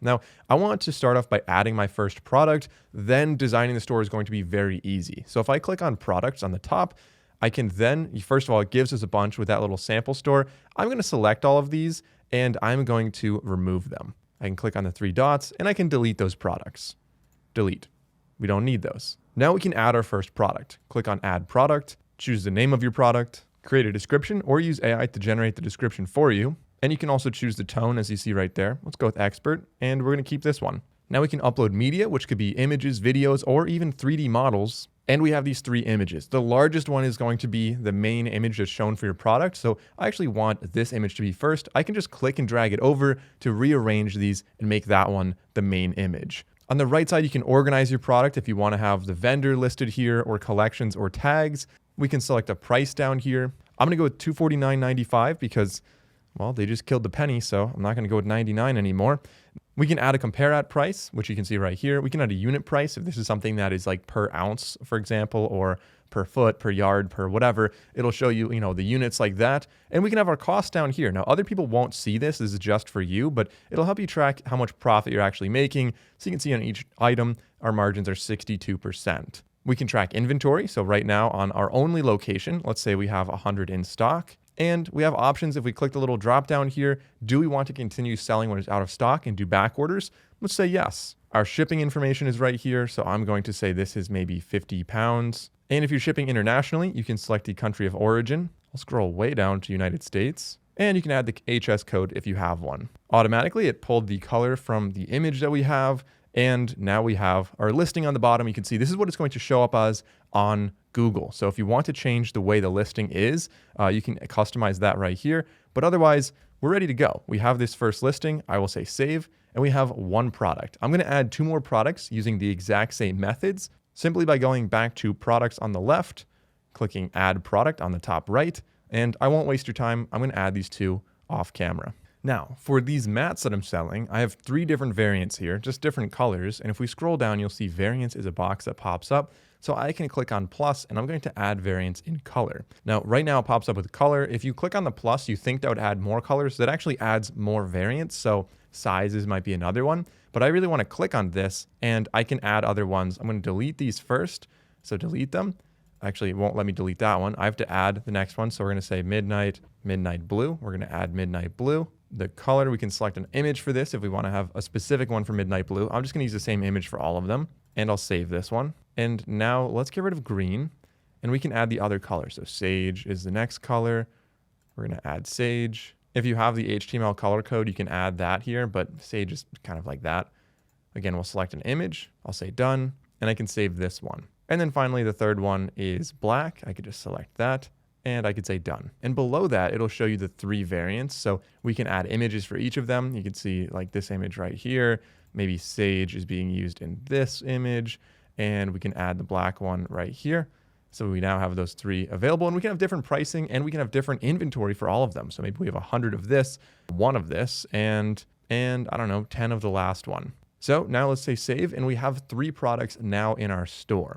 Now, I want to start off by adding my first product, then designing the store is going to be very easy. So if I click on products on the top, I can then, first of all, it gives us a bunch with that little sample store. I'm going to select all of these and I'm going to remove them. I can click on the three dots and I can delete those products. Delete. We don't need those. Now we can add our first product. Click on Add Product, choose the name of your product, create a description, or use AI to generate the description for you. And you can also choose the tone as you see right there. Let's go with Expert, and we're going to keep this one. Now we can upload media, which could be images, videos, or even 3D models. And we have these three images. The largest one is going to be the main image that's shown for your product. So I actually want this image to be first. I can just click and drag it over to rearrange these and make that one the main image. On the right side, you can organize your product if you want to have the vendor listed here or collections or tags. We can select a price down here. I'm going to go with $249.95 because, well, they just killed the penny, so I'm not going to go with 99 anymore. We can add a compare at price, which you can see right here. We can add a unit price if this is something that is like per ounce, for example, or per foot, per yard, per whatever. It'll show you, the units like that. And we can have our cost down here. Now, other people won't see this. This is just for you, but it'll help you track how much profit you're actually making. So you can see on each item, our margins are 62%. We can track inventory. So right now on our only location, let's say we have 100 in stock. And we have options. If we click the little drop down here, do we want to continue selling when it's out of stock and do back orders? Let's say yes. Our shipping information is right here. So I'm going to say this is maybe 50 pounds. And if you're shipping internationally, you can select the country of origin. I'll scroll way down to United States. And you can add the HS code if you have one. Automatically, it pulled the color from the image that we have. And now we have our listing on the bottom. You can see this is what it's going to show up as on Google. So if you want to change the way the listing is, you can customize that right here. But otherwise, we're ready to go. We have this first listing. I will say save, and we have one product. I'm going to add two more products using the exact same methods, simply by going back to products on the left, clicking add product on the top right, and I won't waste your time. I'm going to add these two off camera. Now, for these mats that I'm selling, I have three different variants here, just different colors. And if we scroll down, you'll see variants is a box that pops up. So I can click on plus and I'm going to add variants in color. Now, right now it pops up with color. If you click on the plus, you think that would add more colors. That actually adds more variants. So sizes might be another one, but I really want to click on this and I can add other ones. I'm going to delete these first. So delete them. Actually, it won't let me delete that one. I have to add the next one. So we're going to say midnight blue. We're going to add midnight blue. The color, we can select an image for this if we want to have a specific one for midnight blue. I'm just going to use the same image for all of them, and I'll save this one. And now let's get rid of green, and we can add the other color. So sage is the next color. We're going to add sage. If you have the HTML color code, you can add that here, but sage is kind of like that. Again, we'll select an image. I'll say done, and I can save this one. And then finally, the third one is black. I could just select that. And I could say done. And below that, it'll show you the three variants. So we can add images for each of them. You can see like this image right here. Maybe sage is being used in this image. And we can add the black one right here. So we now have those three available, and we can have different pricing and we can have different inventory for all of them. So maybe we have 100 of this, one of this, and I don't know, 10 of the last one. So now let's say save, and we have three products now in our store.